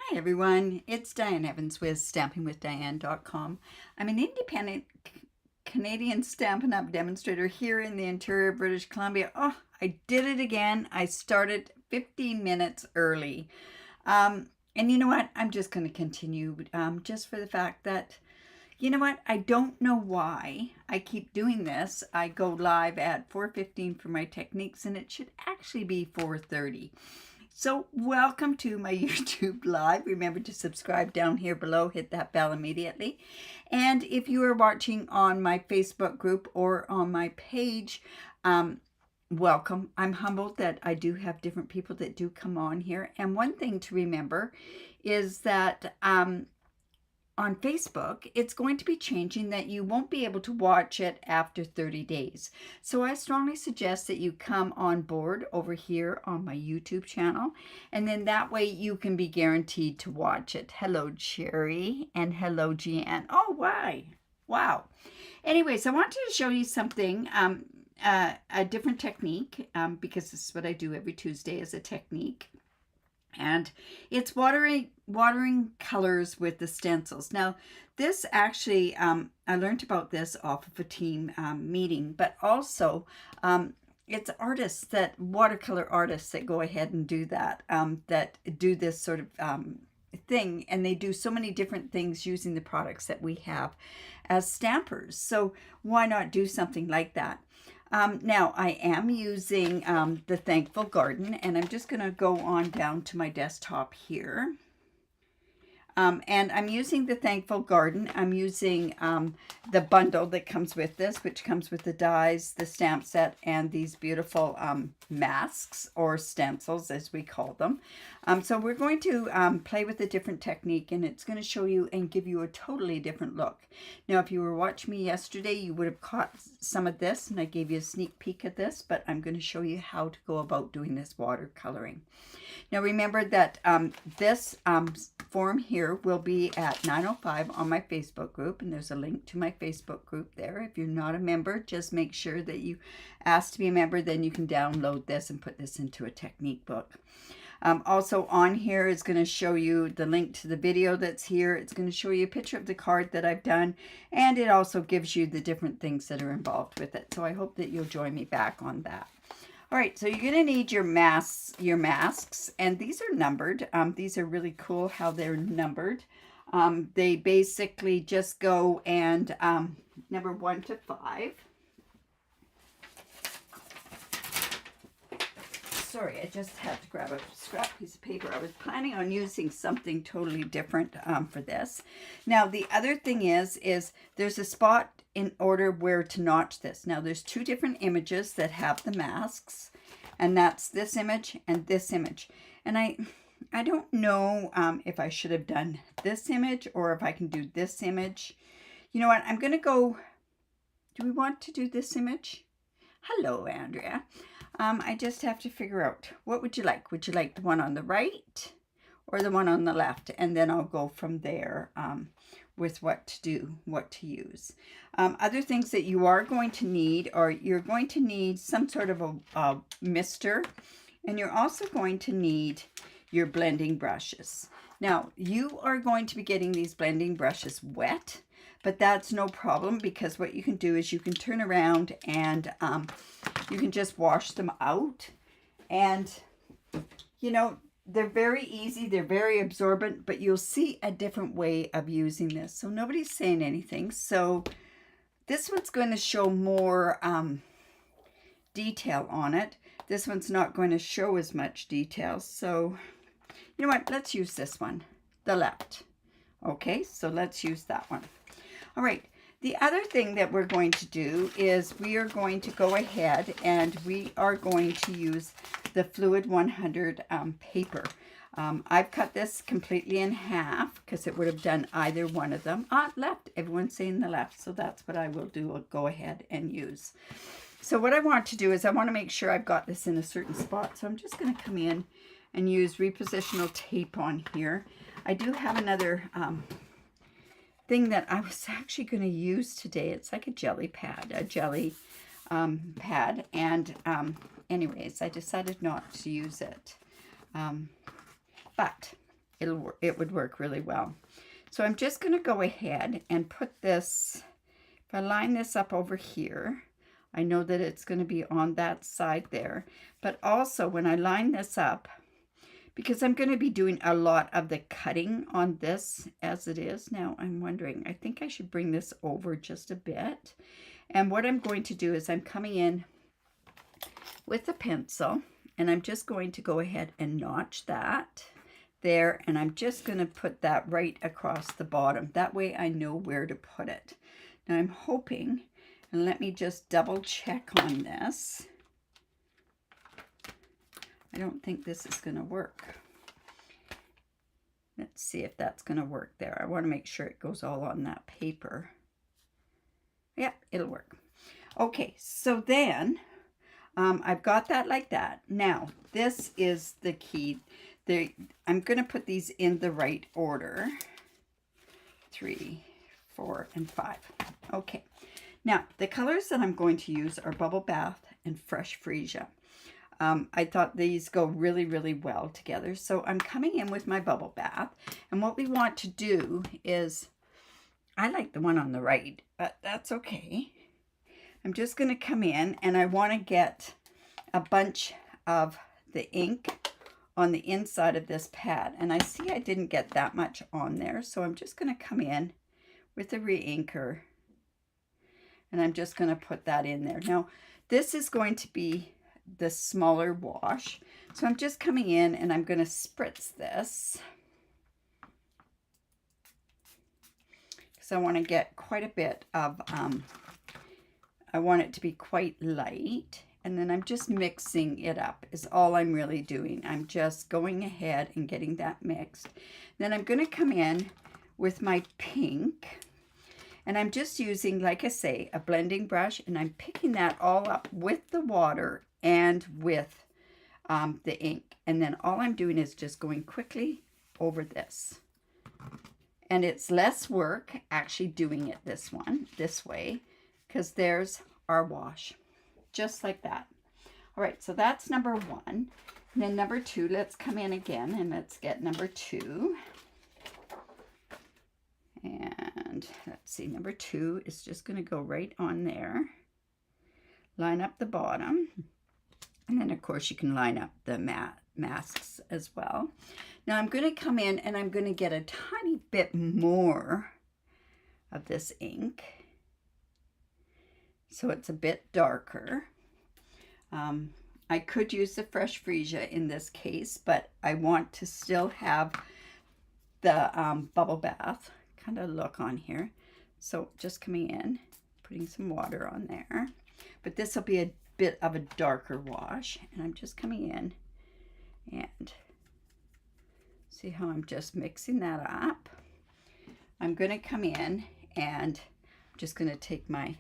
Hi everyone, it's Diane Evans with stampingwithdiane.com. I'm an independent Canadian Stampin' Up demonstrator here in the interior of British Columbia. Oh, I did it again. I started 15 minutes early. And you know what? I'm just going to continue just for the fact that, you know what? I don't know why I keep doing this. I go live at 4:15 for my techniques and it should actually be 4:30. So welcome to my YouTube live. Remember to subscribe down here below, hit that bell immediately. And if you are watching on my Facebook group or on my page, welcome. I'm humbled that I do have different people that do come on here. And one thing to remember is that on Facebook, it's going to be changing that you won't be able to watch it after 30 days. So I strongly suggest that you come on board over here on my YouTube channel, and then that way you can be guaranteed to watch it. Hello, Cherry, and hello, Jeanne. Oh, why? Wow. Anyways, I wanted to show you something, a different technique, because this is what I do every Tuesday as a technique. And it's watering colors with the stencils. Now, this actually, I learned about this off of a team meeting, but also it's artists, that watercolor artists that go ahead and do that, that do this sort of thing, and they do so many different things using the products that we have as stampers. So why not do something like that? Now, I am using the Thankful Garden, and I'm just going to go on down to my desktop here. And I'm using the Thankful Garden. I'm using the bundle that comes with this, which comes with the dies, the stamp set, and these beautiful masks, or stencils as we call them. So we're going to play with a different technique, and it's going to show you and give you a totally different look. Now, if you were watching me yesterday, you would have caught some of this, and I gave you a sneak peek at this, but I'm going to show you how to go about doing this watercoloring. Now, remember that this form here will be at 9:05 on my Facebook group, and there's a link to my Facebook group there. If you're not a member, just make sure that you ask to be a member, then you can download this and put this into a technique book. Also on here is going to show you the link to the video that's here. It's going to show you a picture of the card that I've done, and it also gives you the different things that are involved with it. So I hope that you'll join me back on that. All right, so you're going to need your masks, and these are numbered. These are really cool how they're numbered. They basically just go and number 1 to 5. Sorry, I just had to grab a scrap piece of paper. I was planning on using something totally different for this. Now, the other thing is there's a spot in order where to notch this. Now, there's 2 different images that have the masks, and that's this image and this image. And I don't know if I should have done this image or if I can do this image. You know what? I'm going to go, do we want to do this image? Hello, Andrea. I just have to figure out, what would you like? Would you like the one on the right or the one on the left? And then I'll go from there with what to do, what to use. Other things that you are going to need are, you're going to need some sort of a mister, and you're also going to need your blending brushes. Now, you are going to be getting these blending brushes wet, but that's no problem, because what you can do is you can turn around and you can just wash them out. And, you know, they're very easy, they're very absorbent, but you'll see a different way of using this. So nobody's saying anything. So this one's going to show more detail on it. This one's not going to show as much detail. So, you know what, let's use this one, the left. Okay, so let's use that one. All right, the other thing that we're going to do is we are going to go ahead and we are going to use the Fluid 100 paper. I've cut this completely in half because it would have done either one of them. Left, everyone's saying the left, so that's what I will do. I'll go ahead and use. So what I want to do is I want to make sure I've got this in a certain spot. So I'm just going to come in and use repositional tape on here. I do have another thing that I was actually going to use today. It's like a jelly pad, pad, and anyways, I decided not to use it. But it would work really well. So I'm just going to go ahead and put this, if I line this up over here, I know that it's going to be on that side there. But also when I line this up, because I'm going to be doing a lot of the cutting on this as it is. Now I'm wondering, I think I should bring this over just a bit. And what I'm going to do is I'm coming in with a pencil and I'm just going to go ahead and notch that there. And I'm just going to put that right across the bottom. That way I know where to put it. Now I'm hoping, and let me just double check on this. I don't think this is going to work. Let's see if that's going to work there. I want to make sure it goes all on that paper. Yeah, it'll work. Okay, so then I've got that like that. Now, this is the key. I'm going to put these in the right order. 3, 4, and 5. Okay. Now, the colors that I'm going to use are Bubble Bath and Fresh Freesia. I thought these go really, really well together. So I'm coming in with my Bubble Bath. And what we want to do is, I like the one on the right, but that's okay. I'm just going to come in and I want to get a bunch of the ink on the inside of this pad. And I see I didn't get that much on there. So I'm just going to come in with a re-inker. And I'm just going to put that in there. Now, this is going to be the smaller wash. So I'm just coming in and I'm going to spritz this. Because I want to get quite a bit of, I want it to be quite light. And then I'm just mixing it up is all I'm really doing. I'm just going ahead and getting that mixed. Then I'm going to come in with my pink. And I'm just using, like I say, a blending brush. And I'm picking that all up with the water and with the ink. And then all I'm doing is just going quickly over this. And it's less work actually doing it this way, because there's our wash. Just like that. All right, so that's number 1. And then number 2, let's come in again and let's get number 2. And let's see, number 2 is just going to go right on there. Line up the bottom. And then, of course, you can line up the masks as well. Now, I'm going to come in and I'm going to get a tiny bit more of this ink. So it's a bit darker. I could use the Fresh Freesia in this case, but I want to still have the Bubble Bath kind of look on here. So just coming in, putting some water on there. But this will be a bit of a darker wash. And I'm just coming in and see how I'm just mixing that up. I'm going to come in and I'm just going to take my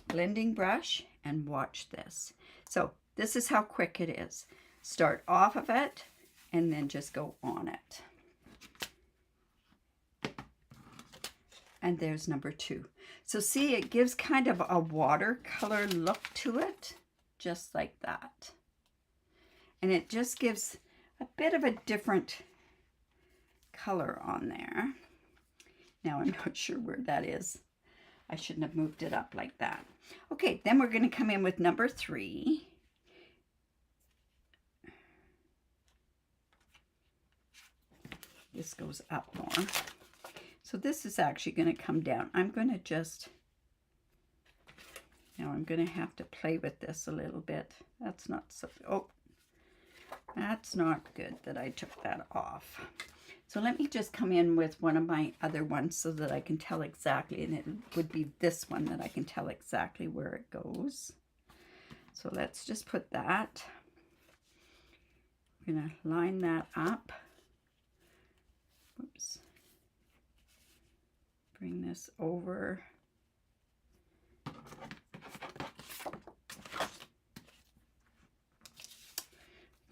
blending brush and watch this. So this is how quick it is. Start off of it and then just go on it. And there's number 2. So see, it gives kind of a watercolor look to it, just like that. And it just gives a bit of a different color on there. Now I'm not sure where that is. I shouldn't have moved it up like that. Okay, then we're going to come in with number 3. This goes up more. So this is actually going to come down. I'm going to just, now I'm going to have to play with this a little bit. That's not so, oh, that's not good that I took that off. So let me just come in with one of my other ones so that I can tell exactly, and it would be this one that I can tell exactly where it goes. So let's just put that. I'm going to line that up. Oops. Bring this over.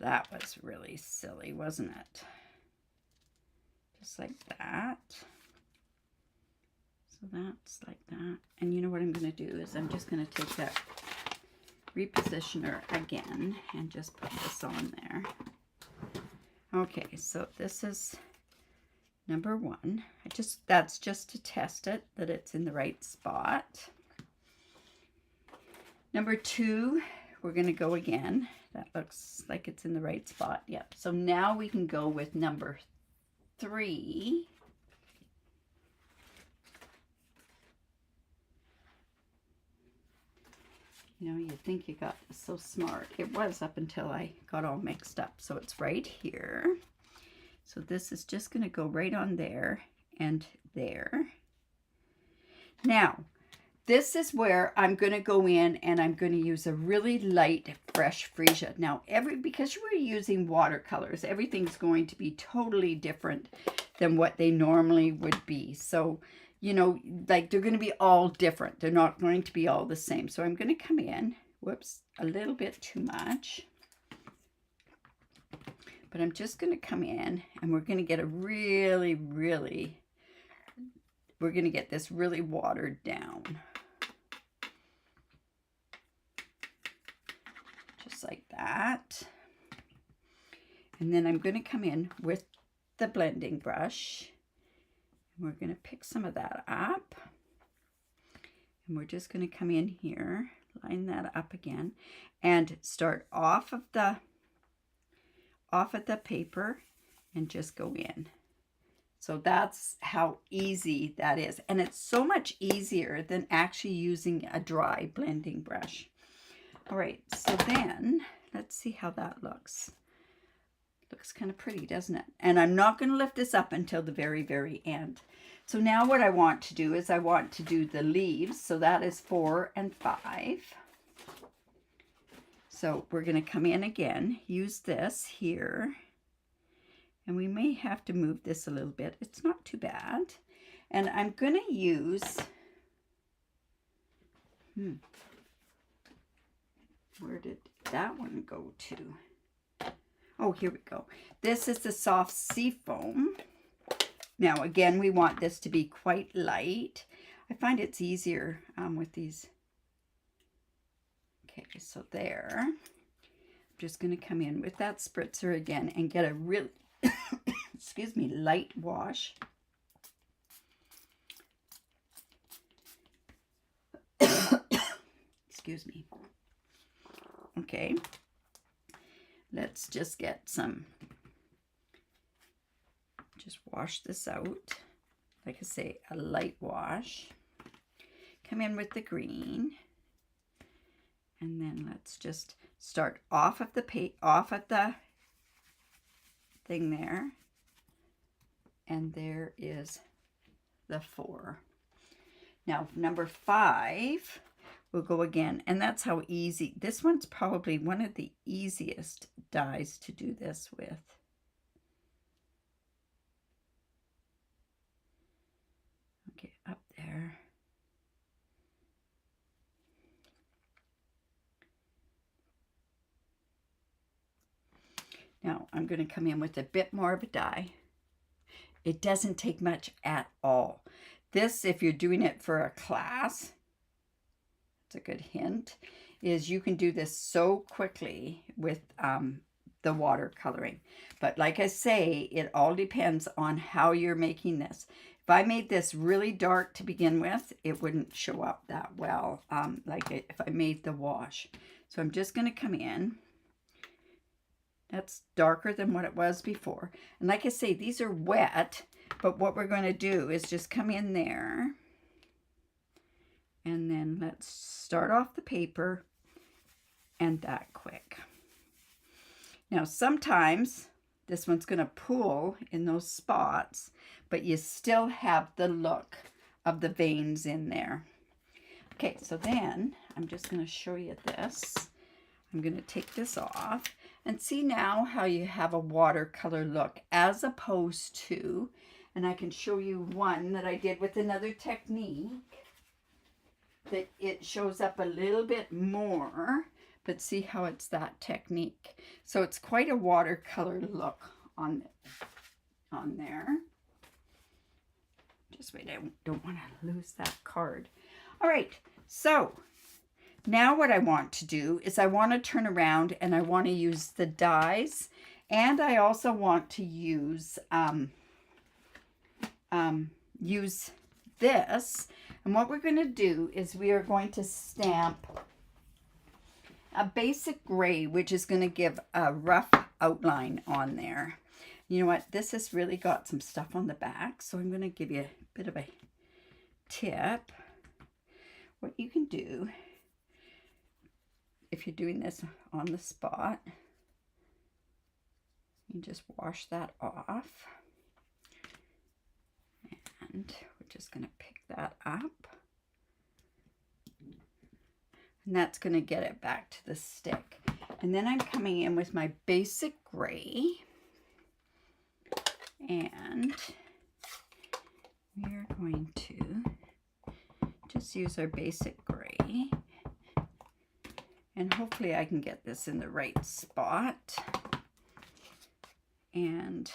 That was really silly, wasn't it? Just like that. So that's like that. And you know what I'm going to do is I'm just going to take that repositioner again and just put this on there. Okay, so this is number 1. That's just to test it, that it's in the right spot. Number 2, we're going to go again. That looks like it's in the right spot. Yep. So now we can go with number 3. You know, you'd think you got so smart. It was up until I got all mixed up. So it's right here. So this is just going to go right on there and there. Now, this is where I'm going to go in and I'm going to use a really light fresh freesia. Now, because we're using watercolors, everything's going to be totally different than what they normally would be. So, you know, like they're going to be all different. They're not going to be all the same. So I'm going to come in, whoops, a little bit too much. But I'm just going to come in and we're going to get a really, we're going to get this really watered down. Just like that. And then I'm going to come in with the blending brush. And we're going to pick some of that up. And we're just going to come in here, line that up again, and start off of the paper and just go in. So that's how easy that is. And it's so much easier than actually using a dry blending brush. All right, so then let's see how that looks. Looks kind of pretty, doesn't it? And I'm not going to lift this up until the very, very end. So now what I want to do is I want to do the leaves. So that is 4 and 5. So we're going to come in again, use this here. And we may have to move this a little bit. It's not too bad. And I'm going to use, where did that one go to? Oh, here we go. This is the soft sea foam. Now, again, we want this to be quite light. I find it's easier with these. Okay, so there. I'm just going to come in with that spritzer again and get a really, excuse me, light wash. Excuse me. Okay. Let's just get some, just wash this out. Like I say, a light wash. Come in with the green. And then let's just start off of the thing there. And there is the 4. Now, number 5, we'll go again. And that's how easy. This one's probably one of the easiest dies to do this with. Okay, up there. Now, I'm going to come in with a bit more of a dye. It doesn't take much at all. This, if you're doing it for a class, it's a good hint, is you can do this so quickly with the watercoloring. But like I say, it all depends on how you're making this. If I made this really dark to begin with, it wouldn't show up that well, like if I made the wash. So I'm just going to come in. That's darker than what it was before. And like I say, these are wet, but what we're going to do is just come in there. And then let's start off the paper and that quick. Now, sometimes this one's going to pool in those spots, but you still have the look of the veins in there. Okay, so then I'm just going to show you this. I'm going to take this off. And see now how you have a watercolor look as opposed to, and I can show you one that I did with another technique, that it shows up a little bit more, but see how it's that technique. So it's quite a watercolor look on there. Just wait, I don't want to lose that card. All right, so now what I want to do is I want to turn around and I want to use the dies And I also want to use this. And what we're going to do is we are going to stamp a basic gray, which is going to give a rough outline on there. You know what? This has really got some stuff on the back, so I'm going to give you a bit of a tip. What you can do, if you're doing this on the spot, you just wash that off. And we're just going to pick that up. And that's going to get it back to the stick. And then I'm coming in with my basic gray. And we're going to just use our basic gray. And hopefully I can get this in the right spot. And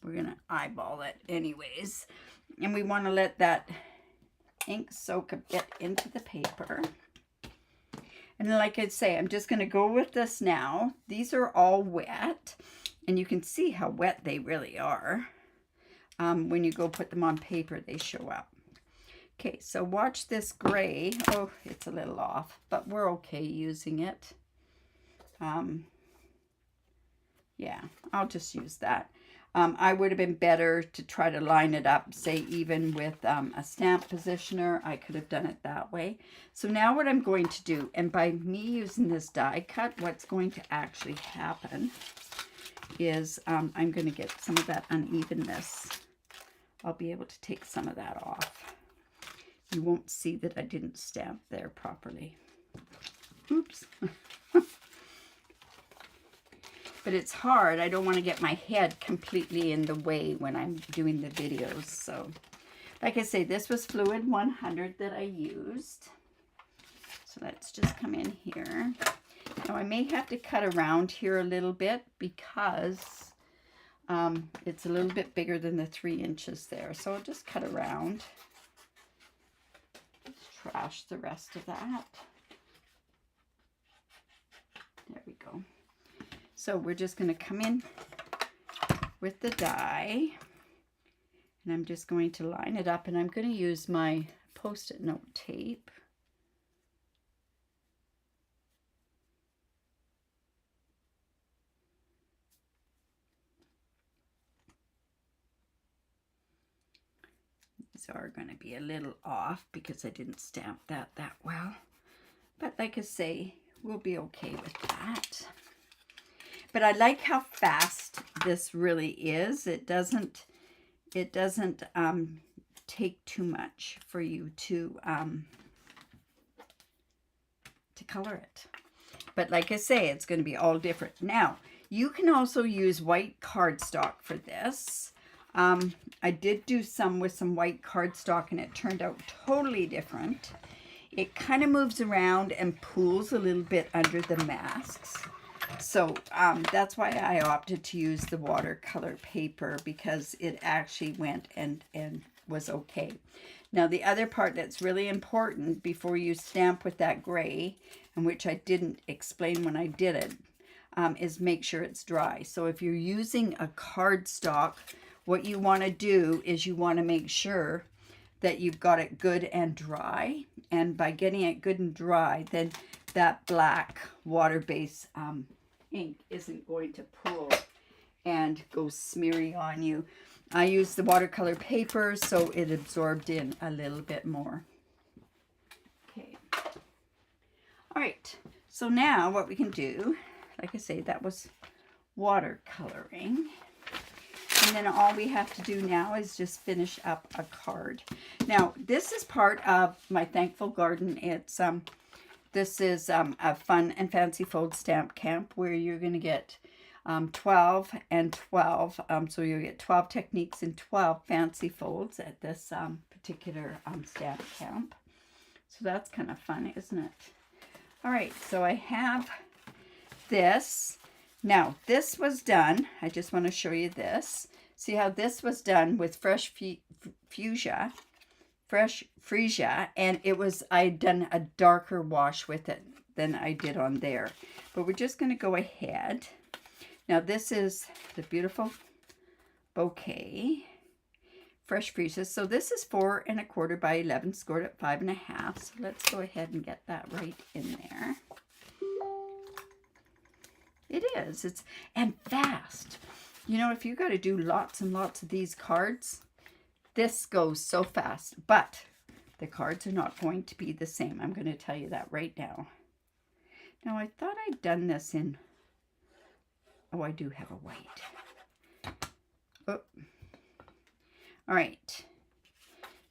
we're going to eyeball it anyways. And we want to let that ink soak a bit into the paper. And like I say, I'm just going to go with this now. These are all wet. And you can see how wet they really are. When you go put them on paper, they show up. Okay, so watch this gray. Oh, it's a little off, but we're okay using it. Yeah, I'll just use that. I would have been better to try to line it up, say even with a stamp positioner. I could have done it that way. So now what I'm going to do, and by me using this die cut, what's going to actually happen is I'm going to get some of that unevenness. I'll be able to take some of that off. You won't see that I didn't stamp there properly. Oops. But it's hard. I don't want to get my head completely in the way when I'm doing the videos. So, like I say, this was Fluid 100 that I used. So let's just come in here. Now I may have to cut around here a little bit because it's a little bit bigger than the 3 inches there. So I'll just cut around. Let's trash the rest of that. There we go. So we're just going to come in with the die, and I'm just going to line it up, and I'm going to use my Post-it note tape. These are going to be a little off because I didn't stamp that well. But like I say, we'll be okay with that. But I like how fast this really is. It doesn't take too much for you to color it. But like I say, it's going to be all different. Now, you can also use white cardstock for this. I did do some with some white cardstock, and it turned out totally different. It kind of moves around and pools a little bit under the masks. So that's why I opted to use the watercolor paper, because it actually went and was okay. Now the other part that's really important before you stamp with that gray, and which I didn't explain when I did it, is make sure it's dry. So if you're using a cardstock, what you want to do is you want to make sure that you've got it good and dry. And by getting it good and dry, then that black water-based ink isn't going to pool and go smeary on you. I used the watercolor paper, so it absorbed in a little bit more. Okay. All right. So now what we can do, like I say, that was watercoloring. And then all we have to do now is just finish up a card. Now, this is part of my Thankful Garden. It's this is a fun and fancy fold stamp camp where you're going to get 12 and 12. So you'll get 12 techniques and 12 fancy folds at this particular stamp camp. So that's kind of fun, isn't it? All right, so I have this. Now, this was done. I just want to show you this. See how this was done with fresh freesia, and I'd done a darker wash with it than I did on there. But we're just going to go ahead. Now this is the beautiful bouquet, fresh freesia. So this is 4 1/4 by 11, scored at 5 1/2. So let's go ahead and get that right in there. It is. And fast. You know, if you got to do lots and lots of these cards, this goes so fast. But the cards are not going to be the same. I'm going to tell you that right now. Now, I thought I'd done this in... Oh, I do have a white. Oh. All right.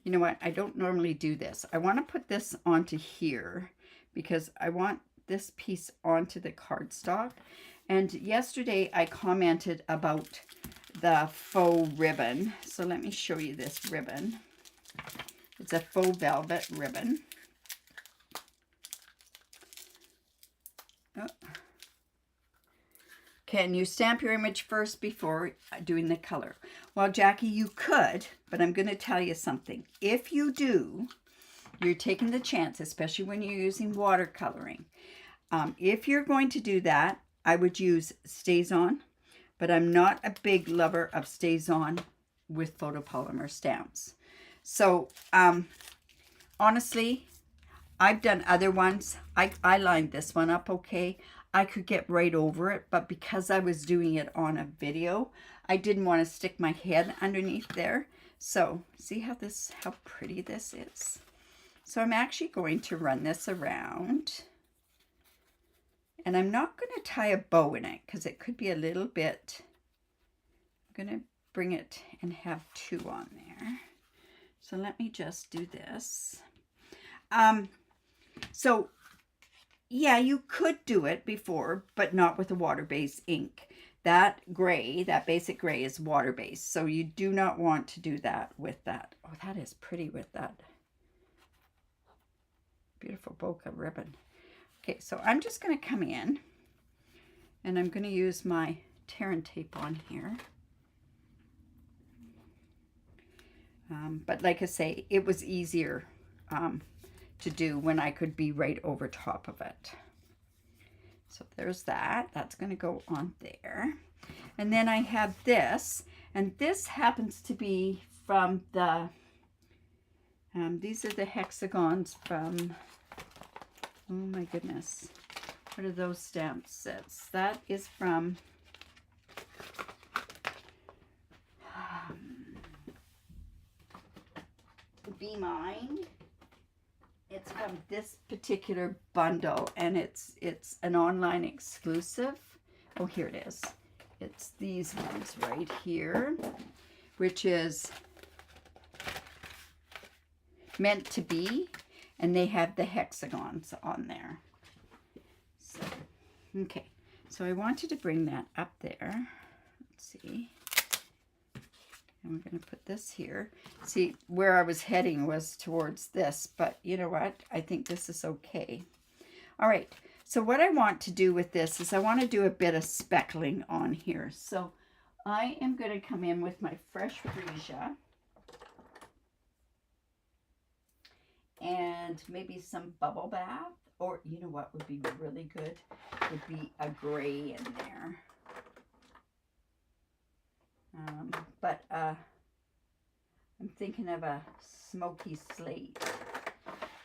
You know what? I don't normally do this. I want to put this onto here because I want this piece onto the cardstock. And yesterday I commented about the faux ribbon. So let me show you this ribbon. It's a faux velvet ribbon. Oh. Can you stamp your image first before doing the color? Well, Jackie, you could, but I'm going to tell you something. If you do, you're taking the chance, especially when you're using watercoloring. If you're going to do that, I would use StazOn, but I'm not a big lover of StazOn with photopolymer stamps. So, honestly, I've done other ones. I lined this one up okay. I could get right over it, but because I was doing it on a video, I didn't want to stick my head underneath there. So, see how pretty this is? So I'm actually going to run this around. And I'm not going to tie a bow in it because it could be a little bit... I'm going to bring it and have 2 on there. So let me just do this. So, yeah, you could do it before, but not with a water-based ink. That gray, that basic gray is water-based. So you do not want to do that with that. Oh, that is pretty with that beautiful bokeh ribbon. Okay, so I'm just going to come in and I'm going to use my tear and tape on here. But like I say, it was easier to do when I could be right over top of it. So there's that. That's going to go on there. And then I have this, and this happens to be from the, these are the hexagons from, oh my goodness, what are those stamp sets? That is from Be Mine. It's from this particular bundle, and it's an online exclusive. Oh, here it is. It's these ones right here, which is Meant to Be, and they have the hexagons on there. So, okay, so I wanted to bring that up there. Let's see. And we're going to put this here. See, where I was heading was towards this, but you know what? I think this is okay. All right, so what I want to do with this is I want to do a bit of speckling on here. So I am going to come in with my fresh freesia and maybe some bubble bath, or you know what would be really good? Would be a gray in there. But I'm thinking of a smoky slate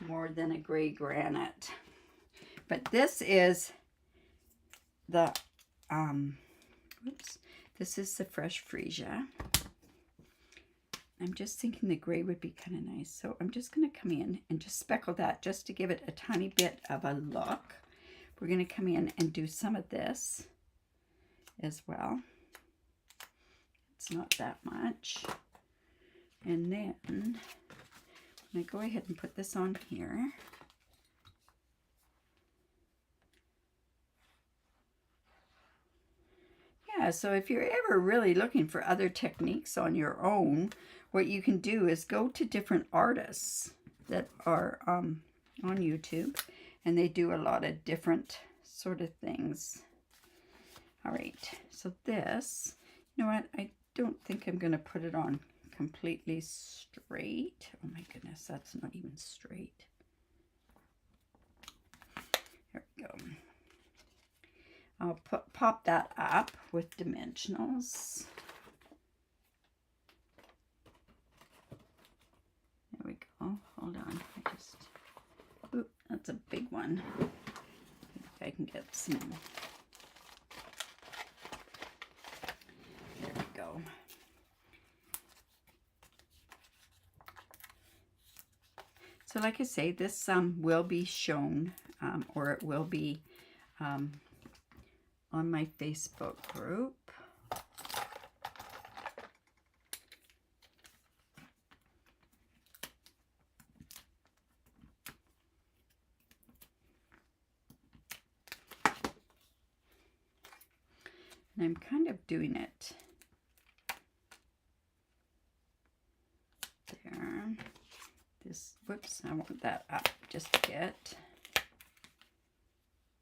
more than a gray granite. But this is the, this is the fresh freesia. I'm just thinking the gray would be kind of nice. So I'm just going to come in and just speckle that just to give it a tiny bit of a look. We're going to come in and do some of this as well. It's not that much. And then I'm going to go ahead and put this on here. Yeah, so if you're ever really looking for other techniques on your own, what you can do is go to different artists that are on YouTube, and they do a lot of different sort of things. All right, so this, you know what, don't think I'm going to put it on completely straight. Oh my goodness, that's not even straight. There we go. I'll pop that up with dimensionals. There we go. Hold on. Oop, that's a big one. Maybe I can get some. There we go. So like I say, this will be shown, or it will be on my Facebook group. And I'm kind of doing it there. This, whoops, I want that up just to get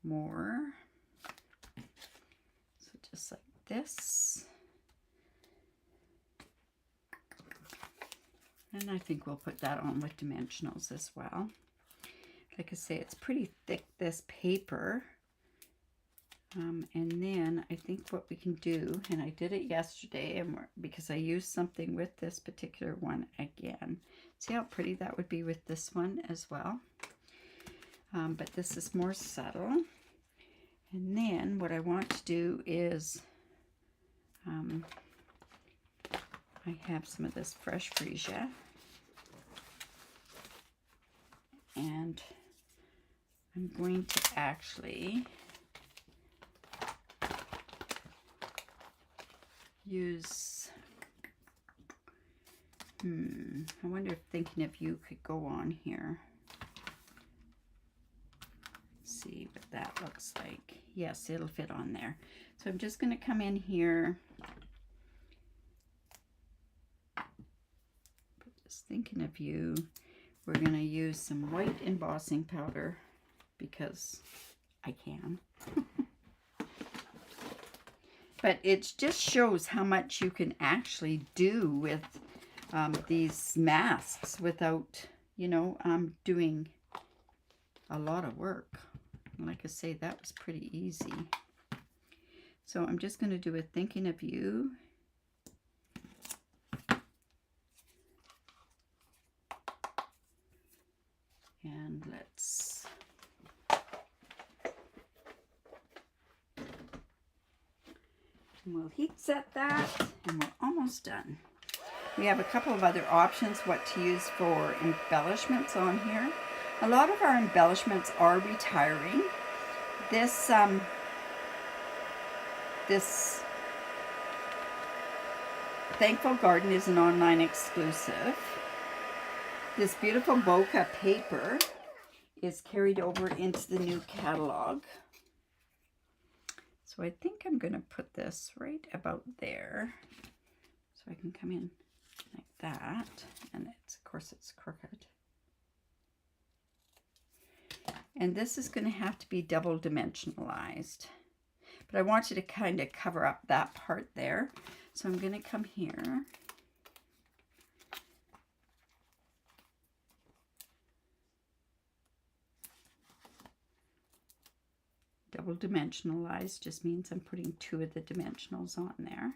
more. So just like this. And I think we'll put that on with dimensionals as well. Like I say, it's pretty thick, this paper. And then I think what we can do, and I did it yesterday, and because I used something with this particular one again. See how pretty that would be with this one as well. But this is more subtle. And then what I want to do is, I have some of this fresh freesia. And I'm going to actually use, I wonder if Thinking of You could go on here. Let's see what that looks like. Yes, it'll fit on there. So I'm just going to come in here. Just Thinking of You. We're going to use some white embossing powder because I can. But it just shows how much you can actually do with these masks without, you know, doing a lot of work. Like I say, that was pretty easy. So I'm just going to do a Thinking of You. And let's we'll heat set that, and we're almost done. We have a couple of other options what to use for embellishments on here. A lot of our embellishments are retiring. This this Thankful Garden is an online exclusive. This beautiful bokeh paper is carried over into the new catalog. So I think I'm going to put this right about there. So I can come in like that. And it's, of course, it's crooked. And this is going to have to be double dimensionalized. But I want you to kind of cover up that part there. So I'm going to come here. Double dimensionalized just means I'm putting 2 of the dimensionals on there.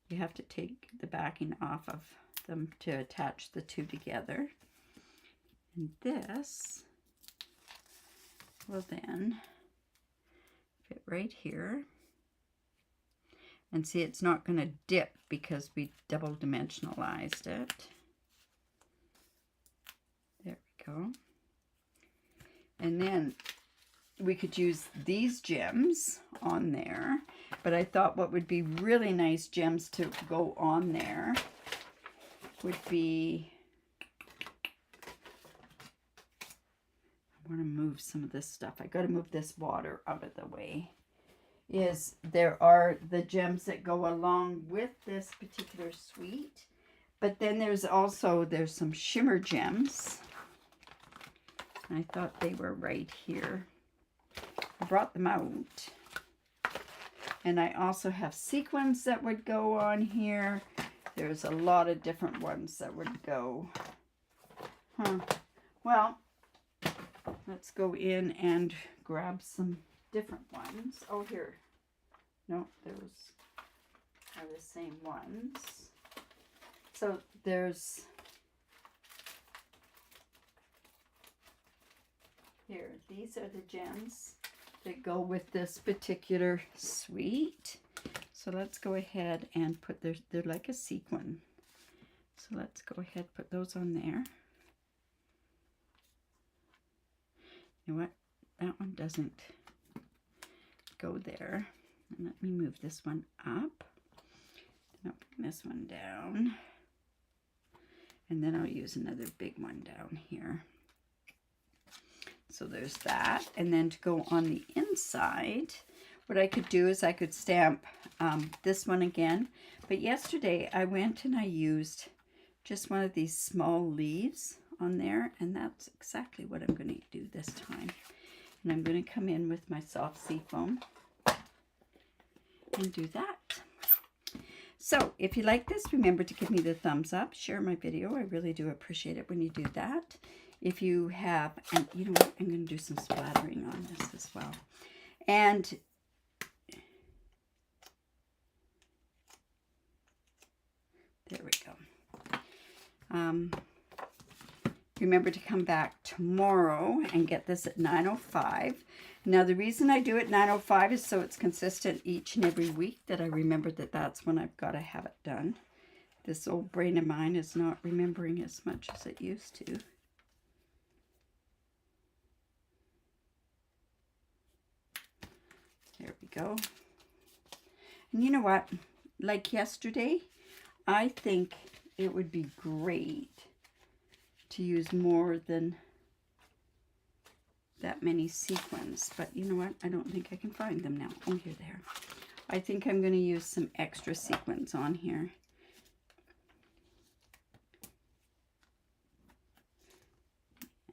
You have to take the backing off of them to attach the 2 together. And this will then fit right here. And see, it's not going to dip because we double dimensionalized it. There we go. And then we could use these gems on there, but I thought what would be really nice gems to go on there would be, I want to move some of this stuff. I got to move this water out of the way. There are the gems that go along with this particular suite, but then there's some shimmer gems. I thought they were right here. I brought them out. And I also have sequins that would go on here. There's a lot of different ones that would go. Well, let's go in and grab some different ones. Oh, here. No, those are the same ones. So there's, here, these are the gems that go with this particular suite. So let's go ahead and put, they're like a sequin. So let's go ahead, put those on there. You know what? That one doesn't go there. And let me move this one up. Then I'll bring this one down. And then I'll use another big one down here. So there's that. And then to go on the inside, what I could do is I could stamp this one again. But yesterday I went and I used just one of these small leaves on there. And that's exactly what I'm going to do this time. And I'm going to come in with my soft seafoam and do that. So if you like this, remember to give me the thumbs up, share my video. I really do appreciate it when you do that. If you have, and you know what, I'm going to do some splattering on this as well. And there we go. Remember to come back tomorrow and get this at 9:05. Now the reason I do it 9:05 is so it's consistent each and every week, that I remember that that's when I've got to have it done. This old brain of mine is not remembering as much as it used to. There we go. And you know what? Like yesterday, I think it would be great to use more than that many sequins. But you know what? I don't think I can find them now. Oh, here they are. I think I'm going to use some extra sequins on here.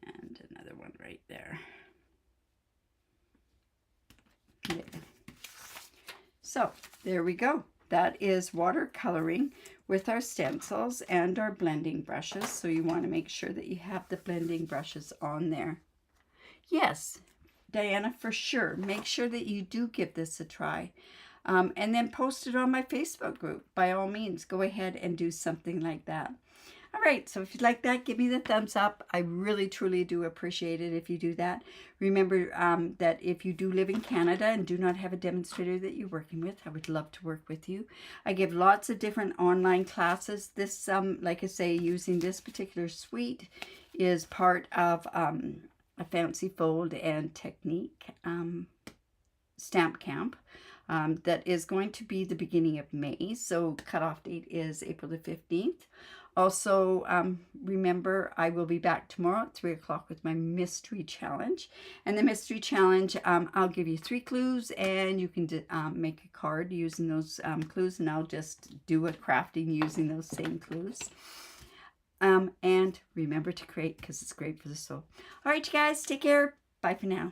And another one right there. Yeah. So there we go. That is watercoloring with our stencils and our blending brushes. So you want to make sure that you have the blending brushes on there. Yes, Diana, for sure. Make sure that you do give this a try. And then post it on my Facebook group. By all means, go ahead and do something like that. All right, so if you'd like that, give me the thumbs up. I really, truly do appreciate it if you do that. Remember that if you do live in Canada and do not have a demonstrator that you're working with, I would love to work with you. I give lots of different online classes. This, like I say, using this particular suite is part of a Fancy Fold and Technique stamp camp. That is going to be the beginning of May. So cutoff date is April the 15th. Also, remember, I will be back tomorrow at 3 o'clock with my mystery challenge. And the mystery challenge, I'll give you 3 clues and you can make a card using those clues. And I'll just do a crafting using those same clues. And remember to create, because it's great for the soul. All right, you guys, take care. Bye for now.